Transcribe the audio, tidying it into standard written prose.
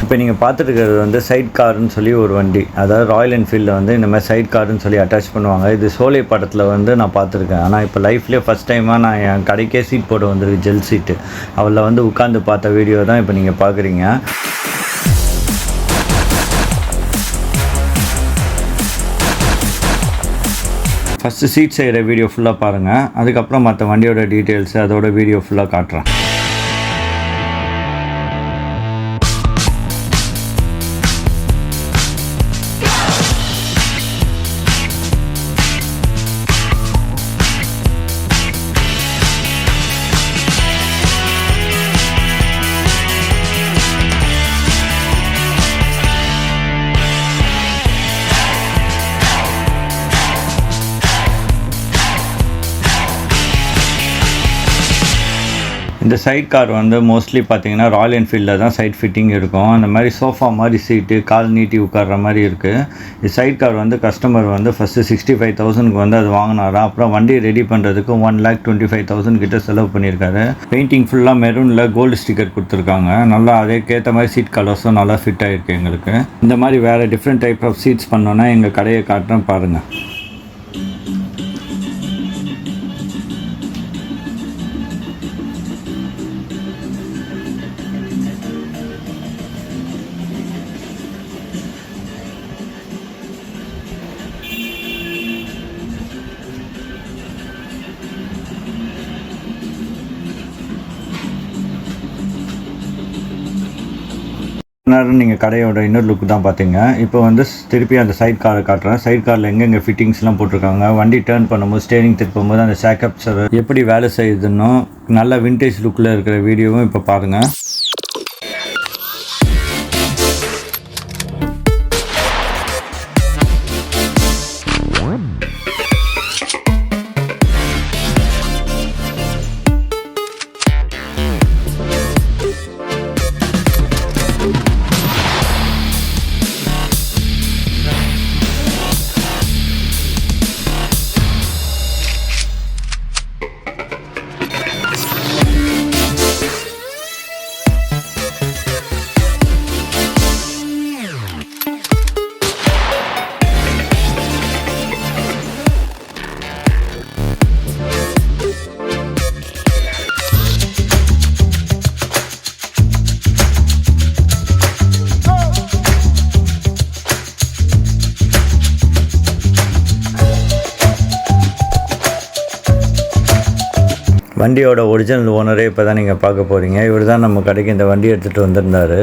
இப்போ நீங்கள் பார்த்துட்டு இருக்கிறது வந்து சைட் கார்னு சொல்லி ஒரு வண்டி, அதாவது ராயல் என்ஃபீல்டில் வந்து இந்த மாதிரி சைட் கார்னு சொல்லி அட்டாச் பண்ணுவாங்க. இது சோலை படத்தில் வந்து நான் பார்த்துருக்கேன். ஆனால் இப்போ லைஃப்லேயே ஃபஸ்ட் டைமாக நான் என் கடைக்கே சீட் போட்டு வந்திருக்கு, ஜெல் சீட்டு. அவளில் வந்து உட்காந்து பார்த்த வீடியோ தான் இப்போ நீங்கள் பார்க்குறீங்க. ஃபஸ்ட்டு சீட் செய்கிற வீடியோ ஃபுல்லாக பாருங்கள், அதுக்கப்புறம் மற்ற வண்டியோட டீட்டெயில்ஸு அதோட வீடியோ ஃபுல்லாக காட்டுறேன். இந்த சைட் கார் வந்து மோஸ்ட்லி பார்த்தீங்கன்னா ராயல் என்ஃபீல்டில் தான் சைட் ஃபிட்டிங் இருக்கும். அந்த மாதிரி சோஃபா மாதிரி சீட்டு, கால் நீட்டி உட்கார்ற மாதிரி இருக்குது. இந்த சைட் கார் வந்து கஸ்டமர் வந்து ஃபஸ்ட்டு 65,000க்கு வந்து அது வாங்கினாரா. அப்புறம் வண்டி ரெடி பண்ணுறதுக்கு 1,25,000 கிட்ட செலவு பண்ணியிருக்காரு. பெயிண்டிங் ஃபுல்லாக மெரூனில் கோல்டு ஸ்டிக்கர் கொடுத்துருக்காங்க. நல்லா அதேக்கேற்ற மாதிரி சீட் கலர்ஸும் நல்லா ஃபிட் ஆகிருக்கு எங்களுக்கு. இந்த மாதிரி வேறு டிஃப்ரெண்ட் டைப் ஆஃப் சீட்ஸ் பண்ணோன்னா எங்கள் கடையை காட்டுறேன் பாருங்கள். நேரம் நீங்கள் கடையோட இன்னொரு லுக் தான் பார்த்தீங்க. இப்போ வந்து திருப்பி அந்த சைட் காரை காட்டுறேன். சைட் காரில் எங்கெங்கே ஃபிட்டிங்ஸ்லாம் போட்டிருக்காங்க, வண்டி டேர்ன் பண்ணும்போது ஸ்டேரிங் திருப்பும்போது அந்த ஷாக்கப்ஸர் எப்படி வேலை செய்யுதுன்னு நல்ல விண்டேஜ் லுக்கில் இருக்கிற வீடியோவும் இப்போ பாருங்கள். வண்டியோட ஒரிஜினல் ஓனரே இப்போ தான் நீங்கள் பார்க்க போகிறீங்க. இவர் தான் நம்ம கடைக்கு இந்த வண்டி எடுத்துகிட்டு வந்திருந்தார்.